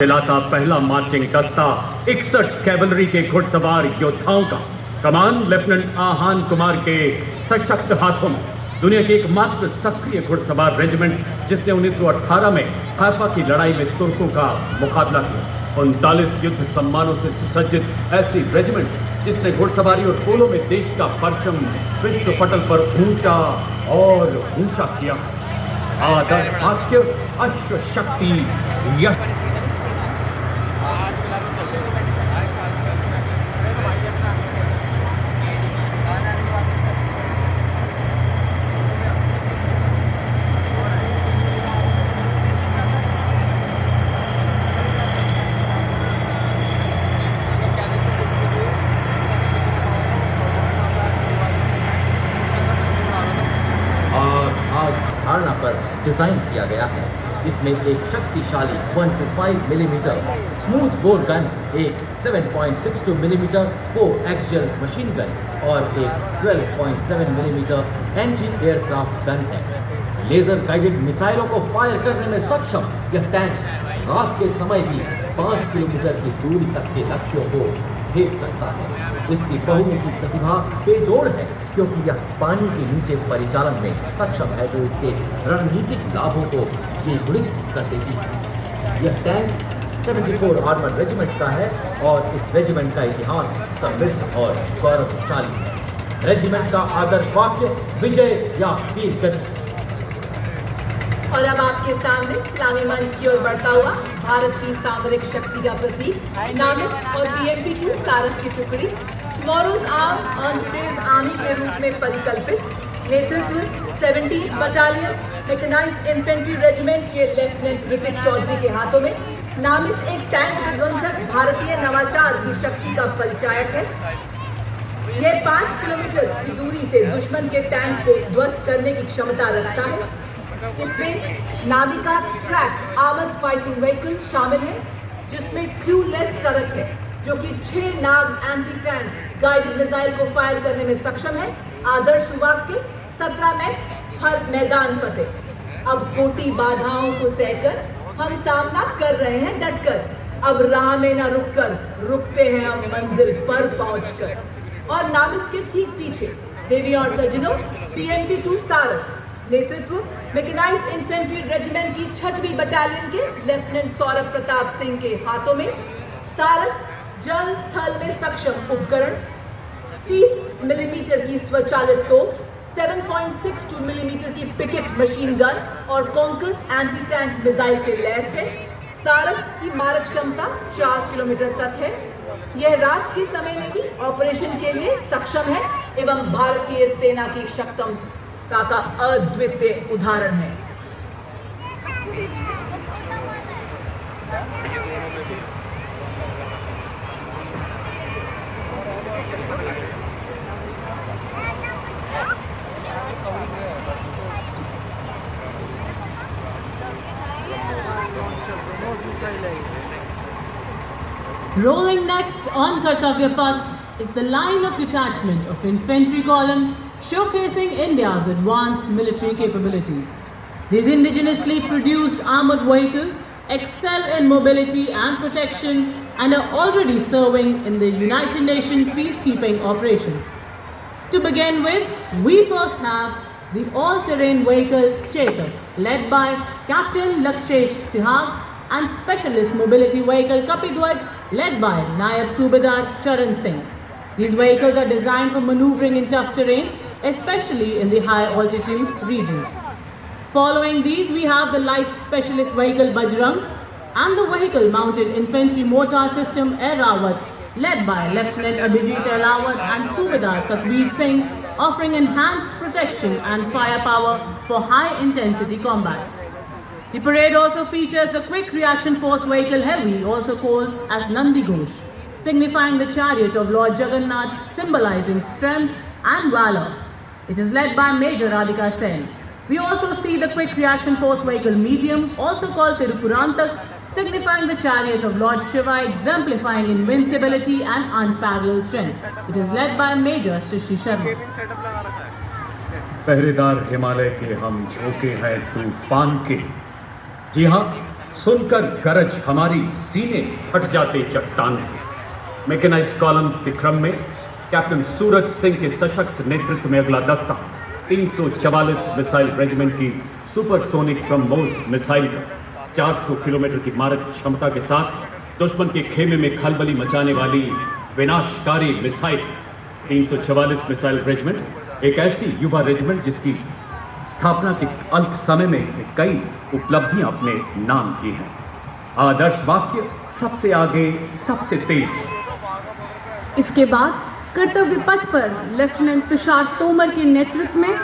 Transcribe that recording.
कहलाता पहला मार्चिंग दस्ता 61 कैवलरी के घुड़सवार योद्धाओं का कमान लेफ्टिनेंट आहान कुमार के सशक्त हाथों में दुनिया की एकमात्र सक्रिय घुड़सवार रेजिमेंट जिसने 1918 में हाइफा की लड़ाई में तुर्कों का मुकाबला किया। 39 युद्ध सम्मानों से सुसज्जित ऐसी रेजिमेंट जिसने घुड़सवारी और पोलो में देश का परचम विश्व पटल पर ऊंचा और ऊंचा किया। आदर्श वाक्य अश्व शक्ति यश। धारणा पर डिजाइन किया गया है। इसमें एक शक्तिशाली 125 मिलीमीटर स्मूथ बोर गन, एक 7.62 मिलीमीटर को एक्सियल मशीन गन और एक 12.7 मिलीमीटर एंटी एयरक्राफ्ट गन है। लेजर गाइडेड मिसाइलों को फायर करने में सक्षम यह टैंक रात के समय भी 5 किलोमीटर की दूरी तक के लक्ष्यों को भेज सकता है। इसकी बहुमुखी प्रतिभा बेजोड़ है क्योंकि यह पानी के नीचे परिचालन में सक्षम है जो इसके रणनीतिक लाभों को द्विगुणित कर देती है। यह टैंक 74 आर्मर रेजिमेंट का है और इस रेजिमेंट का इतिहास समृद्ध और गौरवशाली है। रेजिमेंट का आदर्श वाक्य विजय या वीर गति। और अब आपके सामने इस्लामी मंच की ओर बढ़ता हुआ भारत की सामरिक शक्ति का प्रतीक नामिस और BMP-2 सारथ की टुकड़ी tomorrow's arms on today's army के रूप में परिकल्पित, नेतृत्व 17th battalion mechanised infantry regiment के लेफ्टिनेंट ऋतिक चौधरी के हाथों में। नामिस एक टैंक विध्वंसक भारतीय नवाचार की शक्ति का परिचायक है। यह 5 किलोमीटर की दूरी से दुश्मन के टैंक को ध्वस्त करने की क्षमता रखता है। इसमें Navika track armoured fighting vehicle शामिल है जिसमें क्रूलेस टरट है जो कि 6 नाग एंटी टैंक गाइडेड मिसाइल को फायर करने में सक्षम है। आदर्श वाक्य 17 में हर मैदान फतेह। अब कोटि बाधाओं को सहकर हम सामना कर रहे हैं डटकर। अब राह में न रुककर रुकते हैं हम मंजिल पर पहुंचकर। और नामिस के ठीक पीछे देवी और सज्जनों BMP-2 सारथ, नेतृत्व मैकेनाइज्ड इन्फेंट्री रेजिमेंट की 6वीं बटालियन के लेफ्टिनेंट सौरभ प्रताप सिंह के हाथों में। सारथ जल थल में सक्षम उपकरण, 30 मिलीमीटर की स्वचालित तोप, 7.62 मिलीमीटर की पिकेट मशीन गन और कॉन्कस एंटी टैंक मिसाइल से लैस है। सारथ की मारक क्षमता 4 किलोमीटर तक है। यह रात के समय में भी ऑपरेशन के लिए सक्षम है एवं भारतीय सेना की क्षमता का अद्वितीय उदाहरण है। Rolling next on Kartavya Path is the line of detachment of infantry column showcasing India's advanced military capabilities. These indigenously produced armored vehicles excel in mobility and protection and are already serving in the United Nations peacekeeping operations. To begin with, we first have the all-terrain vehicle Chetak, led by Captain Lakshesh Sihag, and specialist mobility vehicle Kapidwaj, led by Nayab Subedar Charan Singh. These vehicles are designed for maneuvering in tough terrains, especially in the high altitude regions. Following these, we have the light specialist vehicle Bajrang and the vehicle mounted infantry mortar system Airawat, led by Lieutenant Abhijit Elawat and Subedar Satbir Singh, offering enhanced protection and firepower for high intensity combat. The parade also features the Quick Reaction Force Vehicle Heavy, also called as Nandi Ghosh, signifying the chariot of Lord Jagannath, symbolizing strength and valor. It is led by Major Radhika Sen. We also see the Quick Reaction Force Vehicle Medium, also called Tirupurantak, signifying the chariot of Lord Shiva, exemplifying invincibility and unparalleled strength. It is led by Major Shishi Sharma. पहरेदार हिमालय के हम झोंके हैं तूफान के। जी हाँ, सुनकर गरज हमारी सीने फट जाते चट्टाने। मैकेनाइज्ड कॉलम्स के क्रम में कैप्टन सूरज सिंह के सशक्त नेतृत्व में अगला दस्ता 344 मिसाइल रेजिमेंट की सुपरसोनिक ब्रह्मोस मिसाइल का 400 किलोमीटर की मारक क्षमता के साथ दुश्मन के खेमे में खलबली मचाने वाली विनाशकारी मिसाइल 344 मिसाइल रेजिमेंट एक ऐसी युवा रेजिमेंट जिसकी स्थापना के अल्प समय में इसने कई उपलब्धियां अपने नाम की हैं। आदर्श वाक्य, सबसे आगे सबसे तेज। इसके बाद कर्तव्य पथ पर लेफ्टिनेंट तुषार तोमर के नेतृत्व में